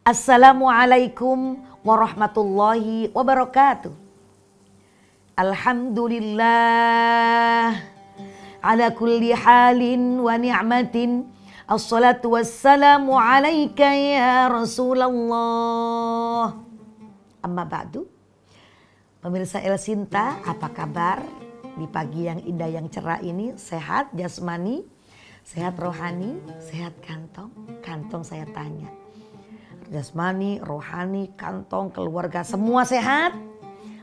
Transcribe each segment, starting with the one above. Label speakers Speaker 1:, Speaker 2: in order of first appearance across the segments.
Speaker 1: Assalamualaikum warahmatullahi wabarakatuh. Alhamdulillah ala kulli halin wa ni'matin. Assalatu wassalamu alaika ya Rasulullah. Amma ba'du. Pemirsa El Sinta, apa kabar? Di pagi yang indah yang cerah ini, sehat jasmani, sehat rohani, sehat kantong? Kantong saya tanya. Jasmani, rohani, kantong, keluarga semua sehat.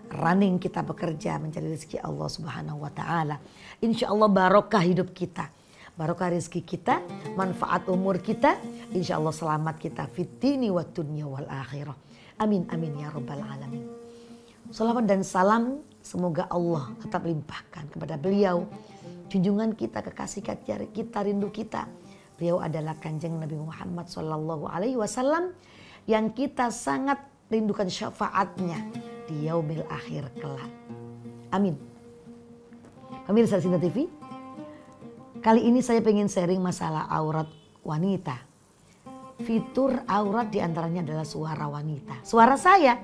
Speaker 1: Running kita bekerja mencari rezeki Allah Subhanahu wa taala. Insya Allah barokah hidup kita. Barokah rezeki kita, manfaat umur kita, insya Allah selamat kita fitini wa dunya wal akhirah. Amin amin ya rabbal alamin. Salawat dan salam semoga Allah tetap limpahkan kepada beliau, junjungan kita, kekasih kita, rindu kita. Beliau adalah Kanjeng Nabi Muhammad sallallahu alaihi wasallam yang kita sangat rindukan syafaatnya di yaumil akhir kelak. Amin. Pemirsa Sinta TV, kali ini saya pengen sharing masalah aurat wanita. Fitur aurat diantaranya adalah suara wanita. Suara saya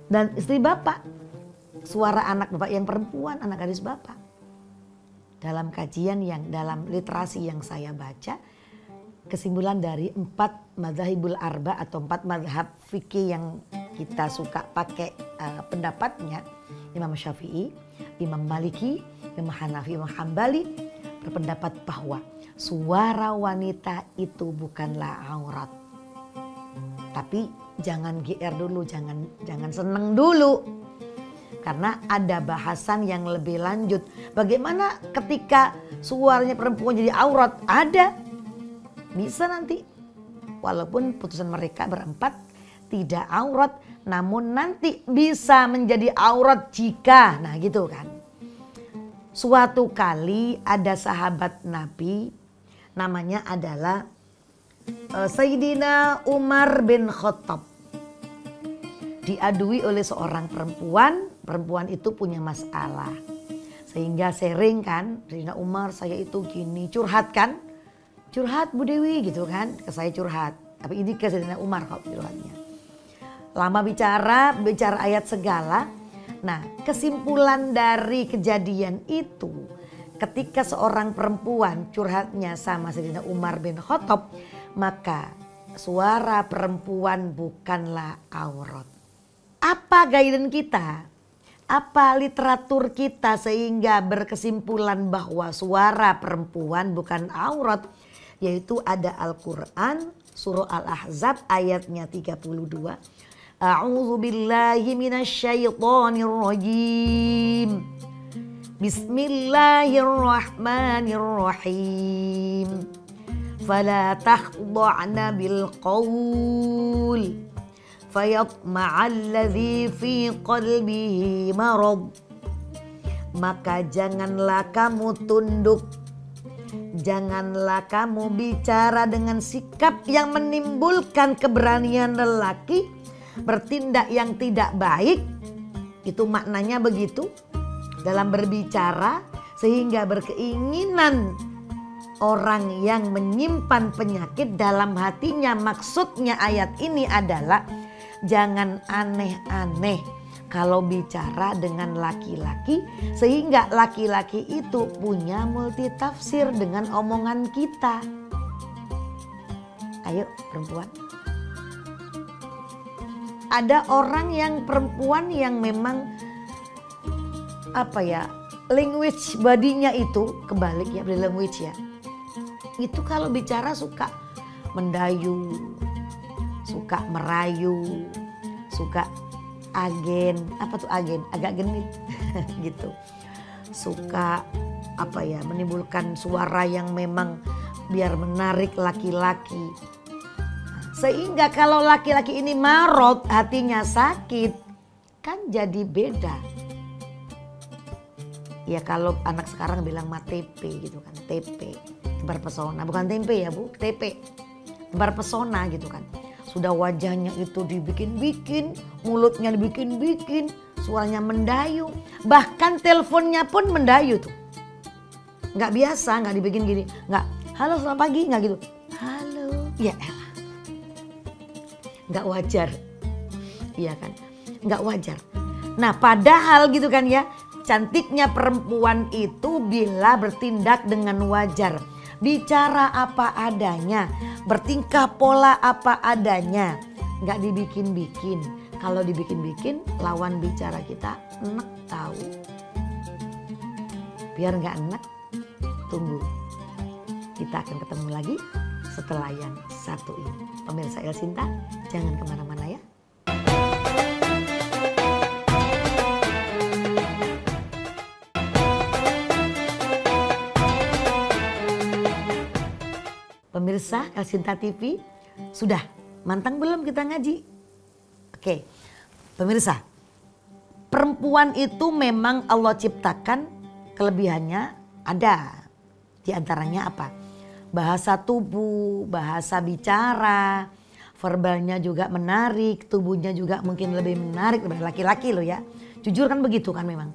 Speaker 1: dan istri bapak. Suara anak bapak yang perempuan, anak gadis bapak. Dalam kajian yang dalam literasi yang saya baca, kesimpulan dari 4 madzhabul arba atau 4 mazhab fikih yang kita suka pakai pendapatnya, Imam Syafi'i, Imam Maliki, Imam Hanafi, Imam Hambali berpendapat bahwa suara wanita itu bukanlah aurat. Tapi jangan GR dulu, jangan seneng dulu. Karena ada bahasan yang lebih lanjut. Bagaimana ketika suaranya perempuan jadi aurat? Ada. Bisa nanti. Walaupun putusan mereka berempat tidak aurat. Namun nanti bisa menjadi aurat jika. Nah gitu kan. Suatu kali ada sahabat Nabi. Namanya adalah Sayyidina Umar bin Khattab. Diadui oleh seorang perempuan. Perempuan itu punya masalah. Sehingga sharing kan. Sayyidina Umar, saya itu gini. Curhat kan. Curhat Bu Dewi gitu kan. Ke saya curhat. Tapi ini ke Sayyidina Umar kok curhatnya. Lama bicara ayat segala. Nah, kesimpulan dari kejadian itu, ketika seorang perempuan curhatnya sama Sayyidina Umar bin Khattab, maka suara perempuan bukanlah aurat. Apa guidance kita? Apa literatur kita sehingga berkesimpulan bahwa suara perempuan bukan aurat? Yaitu ada Al-Quran surah Al-Ahzab ayatnya 32. A'udzu billahi minasyaitonir rajim. Bismillahirrahmanirrahim. Fala takhda'na bil qaul fayatma'alladzi fi qalbihi marad. Maka janganlah kamu tunduk, janganlah kamu bicara dengan sikap yang menimbulkan keberanian lelaki bertindak yang tidak baik. Itu maknanya begitu dalam berbicara, sehingga berkeinginan orang yang menyimpan penyakit dalam hatinya. Maksudnya ayat ini adalah jangan aneh-aneh kalau bicara dengan laki-laki, sehingga laki-laki itu punya multitafsir dengan omongan kita. Ayo perempuan. Ada orang yang perempuan yang memang language badinya itu kebalik ya, body language ya. Itu kalau bicara suka mendayu, suka merayu, suka agen, agen, agak genit gitu. Suka menimbulkan suara yang memang biar menarik laki-laki. Sehingga kalau laki-laki ini marot, hatinya sakit, kan jadi beda. Ya kalau anak sekarang bilang mah TP gitu kan, TP, tebar pesona, bukan tempe ya Bu, TP, tebar pesona gitu kan. Sudah wajahnya itu dibikin-bikin, mulutnya dibikin-bikin, suaranya mendayu, bahkan teleponnya pun mendayu tuh. Nggak biasa, nggak dibikin gini, nggak halo selamat pagi, nggak gitu. Halo, ya elah. nggak wajar. Iya kan? Nggak wajar. Nah padahal gitu kan ya, cantiknya perempuan itu bila bertindak dengan wajar. Bicara apa adanya, bertingkah pola apa adanya. Nggak dibikin-bikin. Kalau dibikin-bikin lawan bicara kita enak tahu. Biar nggak enak, tunggu. Kita akan ketemu lagi setelah yang satu ini. Pemirsa El Sinta, jangan kemana-mana ya. Pemirsa El Sinta TV, sudah mantang belum kita ngaji? Oke, pemirsa, perempuan itu memang Allah ciptakan, kelebihannya ada. Di antaranya apa? Bahasa tubuh, bahasa bicara, verbalnya juga menarik, tubuhnya juga mungkin lebih menarik daripada laki-laki loh ya. Jujur kan begitu kan memang.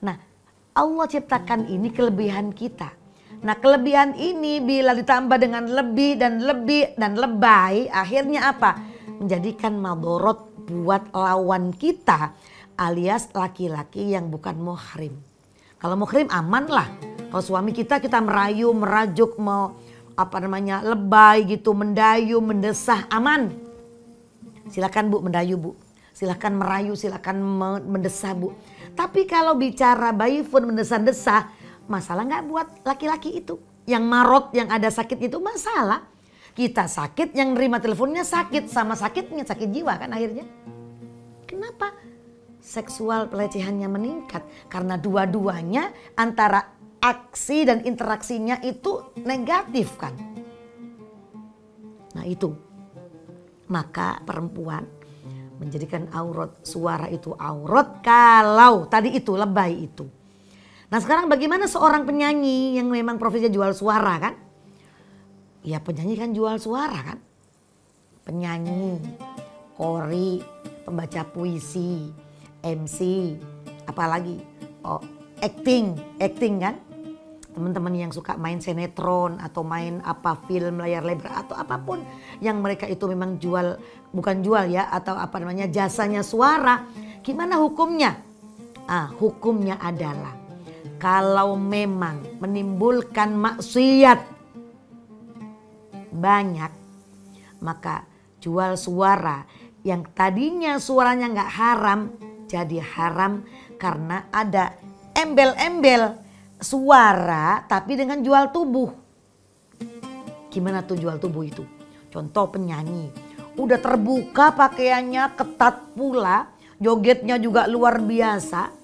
Speaker 1: Nah, Allah ciptakan ini kelebihan kita. Nah, kelebihan ini bila ditambah dengan lebih dan lebay, akhirnya apa? Menjadikan madorot buat lawan kita alias laki-laki yang bukan muhrim. Kalau muhrim aman lah. Kalau suami kita merayu, merajuk, mau lebay gitu, mendayu, mendesah, aman. Silakan Bu mendayu Bu. Silakan merayu, silakan mendesah Bu. Tapi kalau bicara bayfun mendesah-desah, masalah nggak buat laki-laki itu. Yang marot, yang ada sakit itu masalah. Kita sakit, yang nerima teleponnya sakit. Sama sakitnya, sakit jiwa kan akhirnya. Kenapa? Seksual pelecehannya meningkat. Karena dua-duanya antara aksi dan interaksinya itu negatif kan. Nah itu. Maka perempuan menjadikan aurat, suara itu aurat kalau tadi itu lebay itu. Nah sekarang bagaimana seorang penyanyi yang memang profesinya jual suara kan? Ya penyanyi kan jual suara kan? Penyanyi, kori, pembaca puisi, MC, apalagi acting kan? Teman-teman yang suka main sinetron atau main film layar lebar atau apapun yang mereka itu memang jual, bukan jual ya, atau jasanya suara. Gimana hukumnya? Hukumnya adalah kalau memang menimbulkan maksiat banyak, maka jual suara yang tadinya suaranya nggak haram jadi haram karena ada embel-embel suara tapi dengan jual tubuh. Gimana tuh jual tubuh itu? Contoh penyanyi, udah terbuka pakaiannya, ketat pula, jogetnya juga luar biasa.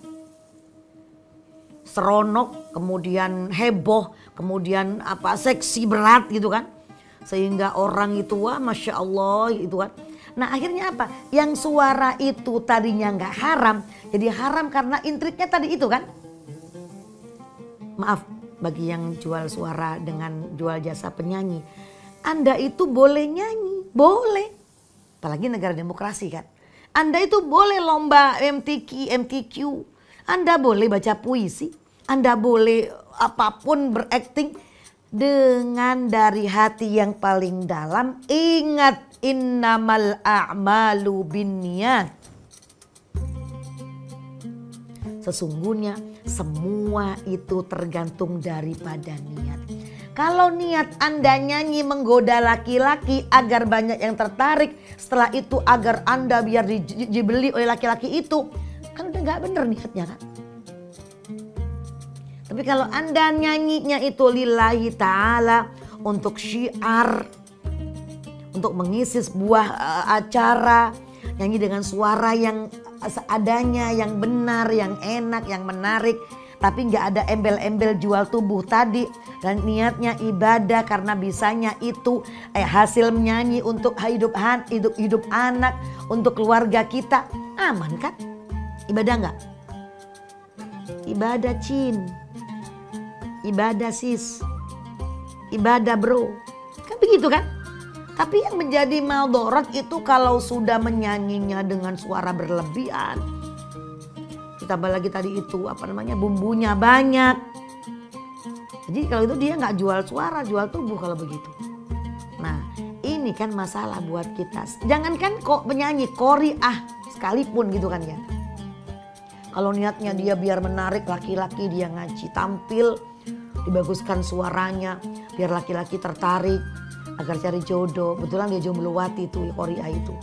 Speaker 1: Seronok, kemudian heboh, kemudian seksi berat gitu kan. Sehingga orang itu wah Masya Allah gitu kan. Nah akhirnya apa? Yang suara itu tadinya nggak haram, jadi haram karena intriknya tadi itu kan. Maaf bagi yang jual suara dengan jual jasa penyanyi. Anda itu boleh nyanyi, boleh. Apalagi negara demokrasi kan. Anda itu boleh lomba MTQ. Anda boleh baca puisi. Anda boleh apapun berakting. Dengan dari hati yang paling dalam. Ingat innamal a'malu binniyat. Sesungguhnya semua itu tergantung daripada niat. Kalau niat Anda nyanyi menggoda laki-laki agar banyak yang tertarik. Setelah itu agar Anda biar dibeli oleh laki-laki itu. Kan udah gak bener niatnya kan. Tapi kalau Anda nyanyinya itu lillahi ta'ala. Untuk syiar. Untuk mengisi sebuah acara. Nyanyi dengan suara yang seadanya, yang benar, yang enak, yang menarik. Tapi gak ada embel-embel jual tubuh tadi. Dan niatnya ibadah karena bisanya itu hasil menyanyi untuk hidup anak, untuk keluarga kita. Aman kan? Ibadah gak? Ibadah Cin. Ibadah sis. Ibadah bro. Kan begitu kan? Tapi yang menjadi maldorot itu kalau sudah menyanyinya dengan suara berlebihan. Ditambah lagi tadi itu bumbunya banyak. Jadi kalau itu dia nggak jual suara, jual tubuh kalau begitu. Nah ini ini kan masalah buat kita. Jangankan kok penyanyi, qori'ah sekalipun gitu kan ya. Kalau niatnya dia biar menarik laki-laki, dia ngaji, tampil, dibaguskan suaranya, biar laki-laki tertarik agar cari jodoh. Betulan dia jombluwati itu, qori'ah itu.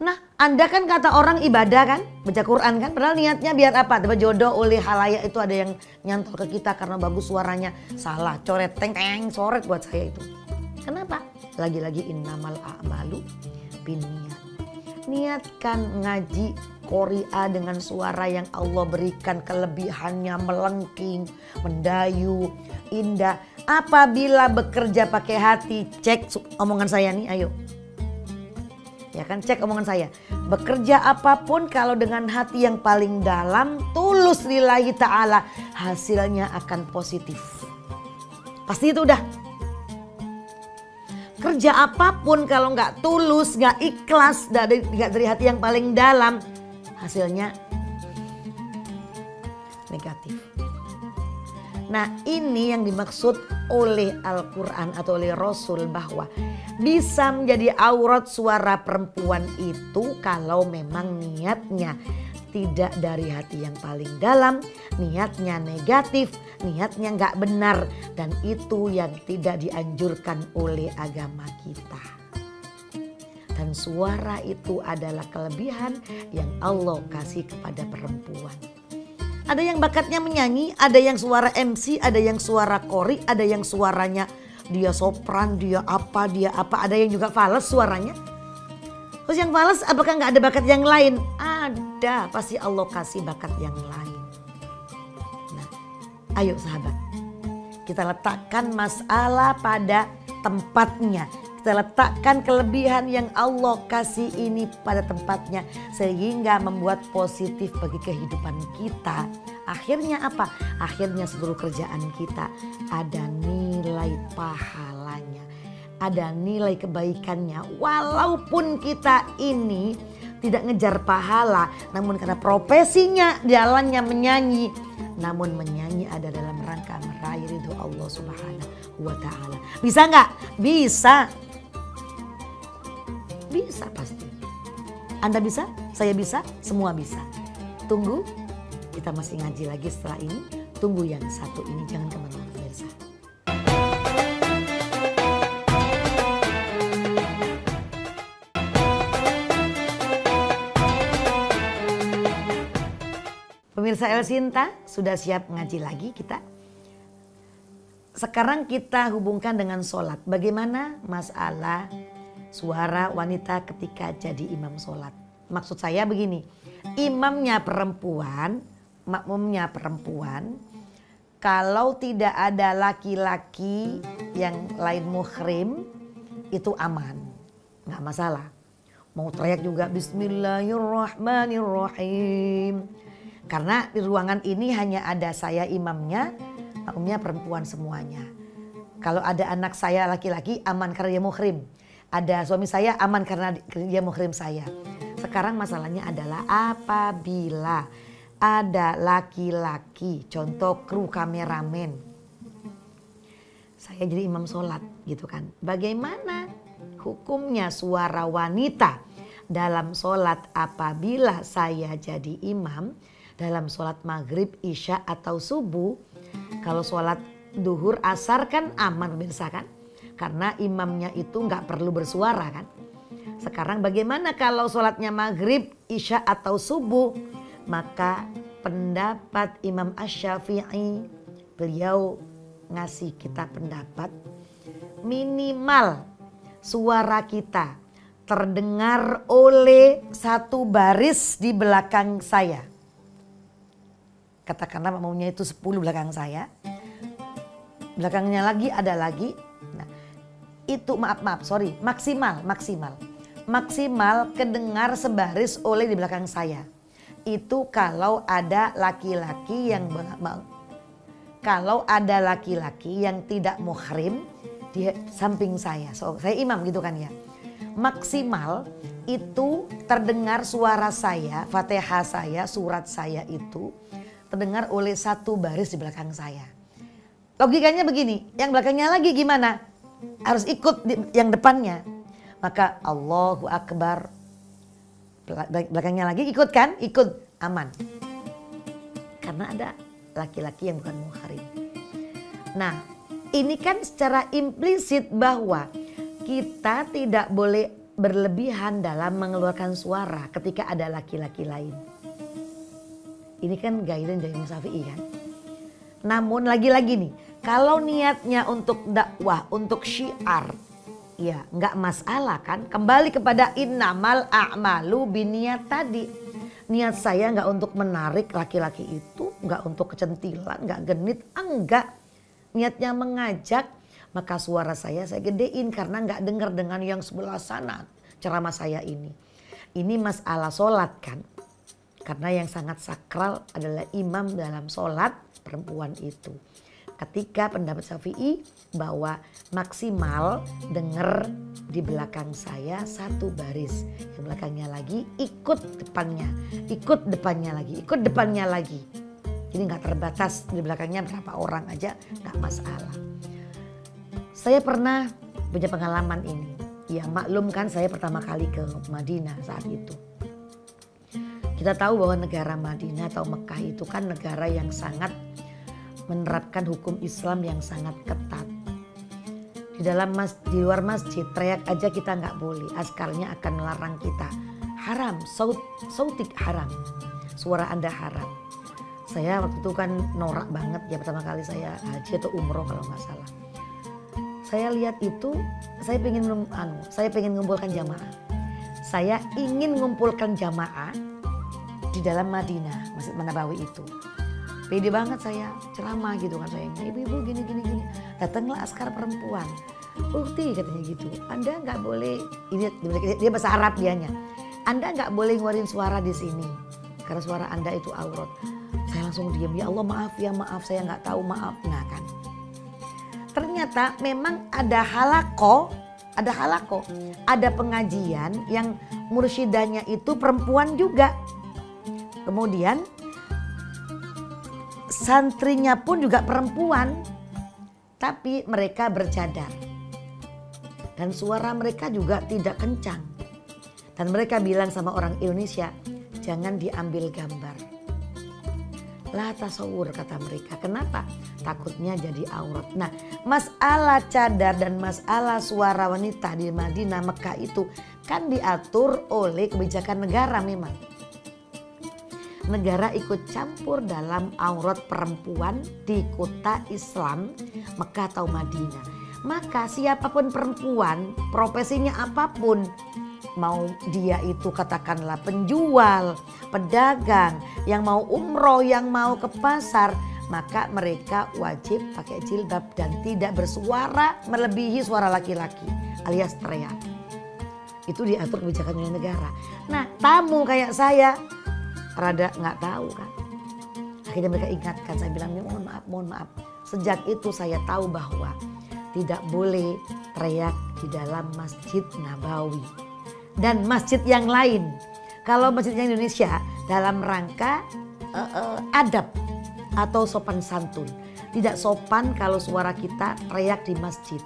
Speaker 1: Nah, Anda kan kata orang ibadah kan, baca Quran kan, padahal niatnya biar apa? Dapat jodoh oleh halayak, itu ada yang nyantol ke kita karena bagus suaranya. Salah, coret, teng, coret buat saya itu. Kenapa? Lagi-lagi innamal a'malu binniyat. Niatkan ngaji qori'ah dengan suara yang Allah berikan kelebihannya, melengking, mendayu, indah. Apabila bekerja pakai hati, cek omongan saya nih, ayo. Ya kan, cek omongan saya. Bekerja apapun kalau dengan hati yang paling dalam, tulus lillahi ta'ala, hasilnya akan positif. Pasti itu udah. Kerja apapun kalau nggak tulus, nggak ikhlas, dari hati yang paling dalam, hasilnya negatif. Nah, ini yang dimaksud oleh Al-Quran atau oleh Rasul, bahwa bisa menjadi aurat suara perempuan itu kalau memang niatnya tidak dari hati yang paling dalam, niatnya negatif, niatnya nggak benar, dan itu yang tidak dianjurkan oleh agama kita. Dan suara itu adalah kelebihan yang Allah kasih kepada perempuan. Ada yang bakatnya menyanyi, ada yang suara MC, ada yang suara qori, ada yang suaranya dia sopran, dia apa, ada yang juga fales suaranya. Terus yang fales apakah nggak ada bakat yang lain? Ada, pasti Allah kasih bakat yang lain. Nah, ayo sahabat, kita letakkan masalah pada tempatnya. Kita letakkan kelebihan yang Allah kasih ini pada tempatnya, sehingga membuat positif bagi kehidupan kita. Akhirnya apa? Akhirnya seluruh kerjaan kita ada nilai pahalanya, ada nilai kebaikannya. Walaupun kita ini tidak ngejar pahala, namun karena profesinya jalannya menyanyi, namun menyanyi ada dalam rangka meraih ridho Allah Subhanahu wa Ta'ala. Bisa nggak? Bisa. Bisa pasti. Anda bisa, saya bisa, semua bisa. Tunggu, kita masih ngaji lagi setelah ini. Tunggu yang satu ini, jangan kemana-mana pemirsa. Pemirsa El Sinta, sudah siap ngaji lagi kita? Sekarang kita hubungkan dengan sholat. Bagaimana masalah suara wanita ketika jadi imam sholat? Maksud saya begini, imamnya perempuan, makmumnya perempuan, kalau tidak ada laki-laki yang lain muhrim, itu aman, nggak masalah. Mau teriak juga Bismillahirrahmanirrahim. Karena di ruangan ini hanya ada saya imamnya, makmumnya perempuan semuanya. Kalau ada anak saya laki-laki, aman karena dia muhrim. Ada suami saya, aman karena dia muhrim saya. Sekarang masalahnya adalah apabila ada laki-laki, contoh kru kameramen, saya jadi imam sholat gitu kan. Bagaimana hukumnya suara wanita dalam sholat apabila saya jadi imam dalam sholat maghrib, isya atau subuh? Kalau sholat duhur, asar kan aman pemirsa kan? Karena imamnya itu nggak perlu bersuara kan. Sekarang bagaimana kalau sholatnya maghrib, isya atau subuh? Maka pendapat Imam Asy-Syafi'i, beliau ngasih kita pendapat minimal suara kita terdengar oleh satu baris di belakang saya. Katakanlah makmumnya itu 10 belakang saya. Belakangnya lagi ada lagi. Nah, itu maksimal kedengar sebaris oleh di belakang saya. Itu kalau ada laki-laki yang tidak muhrim di samping saya. Saya imam gitu kan ya. Maksimal itu terdengar suara saya, Fatihah saya, surat saya itu terdengar oleh satu baris di belakang saya. Logikanya begini, yang belakangnya lagi gimana? Harus ikut yang depannya. maka Allahu Akbar. Belakangnya lagi ikut kan? Ikut, aman. Karena ada laki-laki yang bukan muhrim. Nah, ini kan secara implisit bahwa kita tidak boleh berlebihan dalam mengeluarkan suara ketika ada laki-laki lain. Ini kan guidance dari Imam Syafi'i kan. Namun lagi-lagi nih, kalau niatnya untuk dakwah, untuk syiar, ya nggak masalah kan. Kembali kepada innamal a'malu binniyat tadi. Niat saya nggak untuk menarik laki-laki itu, nggak untuk kecentilan, nggak genit, enggak. Niatnya mengajak, maka suara saya gedein karena nggak dengar dengan yang sebelah sana ceramah saya ini. Ini masalah sholat kan. Karena yang sangat sakral adalah imam dalam sholat perempuan itu. Ketika pendapat Syafi'i bahwa maksimal dengar di belakang saya satu baris. Yang belakangnya lagi ikut depannya lagi, ikut depannya lagi. Jadi nggak terbatas di belakangnya berapa orang aja, nggak masalah. Saya pernah punya pengalaman ini. Ya maklum kan saya pertama kali ke Madinah saat itu. Kita tahu bahwa negara Madinah atau Mekah itu kan negara yang sangat menerapkan hukum Islam yang sangat ketat. Di luar masjid teriak aja kita nggak boleh. Askarnya akan melarang kita. Haram, sautik haram. Suara Anda haram. Saya waktu itu kan norak banget ya pertama kali saya haji atau umroh kalau nggak salah. Saya lihat itu, saya pengen mengumpulkan jamaah. Saya ingin mengumpulkan jamaah di dalam Madinah, Masjid Nabawi itu. Pede banget saya ceramah gitu kan saya. Ibu-ibu gini. Datanglah askar perempuan. Ukti katanya gitu. Anda nggak boleh, dia bahasa Arab dianya. Anda nggak boleh ngeluarin suara di sini. Karena suara Anda itu aurat. Saya langsung diam. Ya Allah maaf saya nggak tahu maaf. Nah kan. Ternyata memang ada halaqah, ada pengajian yang mursyidanya itu perempuan juga. Kemudian santrinya pun juga perempuan, tapi mereka bercadar. Dan suara mereka juga tidak kencang. Dan mereka bilang sama orang Indonesia, jangan diambil gambar. La tasawur kata mereka. Kenapa? Takutnya jadi aurat. Nah, masalah cadar dan masalah suara wanita di Madinah, Mekah itu kan diatur oleh kebijakan negara memang. Negara ikut campur dalam aurat perempuan di kota Islam, Mekah atau Madinah. Maka siapapun perempuan, profesinya apapun, mau dia itu katakanlah penjual, pedagang, yang mau umroh, yang mau ke pasar, maka mereka wajib pakai jilbab dan tidak bersuara melebihi suara laki-laki alias teriak. Itu diatur kebijakan oleh negara. Nah, tamu kayak saya rada nggak tahu kan. Akhirnya mereka ingatkan, saya bilang mohon maaf. Sejak itu saya tahu bahwa tidak boleh teriak di dalam Masjid Nabawi dan masjid yang lain. Kalau masjidnya Indonesia dalam rangka adab atau sopan santun. Tidak sopan kalau suara kita teriak di masjid.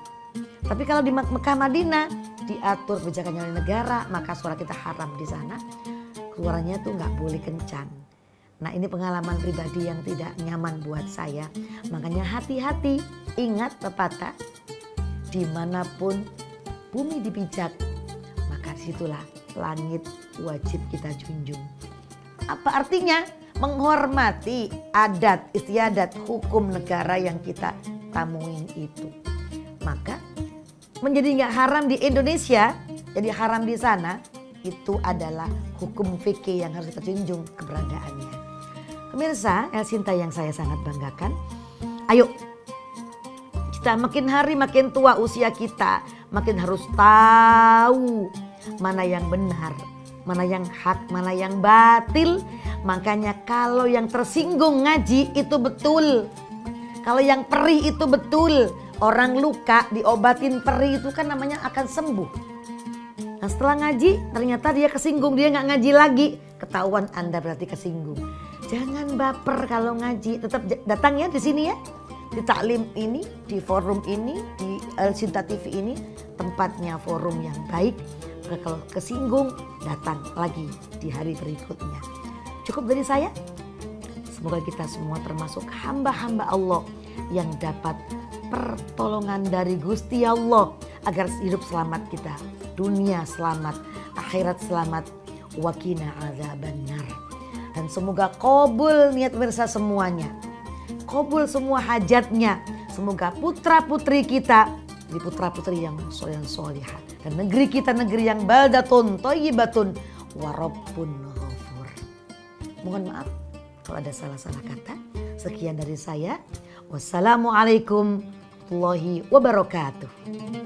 Speaker 1: Tapi kalau di Mekah Madinah diatur kebijakannya oleh negara, maka suara kita haram di sana. Suaranya tuh nggak boleh kencang. Nah ini pengalaman pribadi yang tidak nyaman buat saya. Makanya hati-hati, ingat pepatah, dimanapun bumi dipijak, maka disitulah langit wajib kita junjung. Apa artinya? Menghormati adat istiadat hukum negara yang kita tamuin itu. Maka menjadi nggak haram di Indonesia, jadi haram di sana. Itu adalah hukum fikih yang harus kita junjung keberadaannya. Pemirsa, El Sinta yang saya sangat banggakan. Ayo, kita makin hari makin tua usia kita, makin harus tahu mana yang benar, mana yang hak, mana yang batil. Makanya kalau yang tersinggung ngaji itu betul. Kalau yang perih itu betul. Orang luka diobatin perih itu kan namanya akan sembuh. Nah setelah ngaji ternyata dia kesinggung, dia nggak ngaji lagi. Ketahuan Anda berarti kesinggung. Jangan baper kalau ngaji, tetap datang ya di sini ya. Di taklim ini, di forum ini, di El Sinta TV ini. tempatnya forum yang baik. Maka kalau kesinggung, datang lagi di hari berikutnya. Cukup dari saya. Semoga kita semua termasuk hamba-hamba Allah yang dapat pertolongan dari Gusti Allah agar hidup selamat kita, dunia selamat, akhirat selamat, wa qina adzabannar. Dan semoga qabul niat bersama semuanya, qabul semua hajatnya. Semoga putra putri kita jadi putra putri yang solihah, dan negeri kita negeri yang baldatun thayyibatun wa rabbun ghafur. Mohon maaf kalau ada salah-salah kata. Sekian dari saya. Wassalamualaikum warahmatullahi wabarakatuh.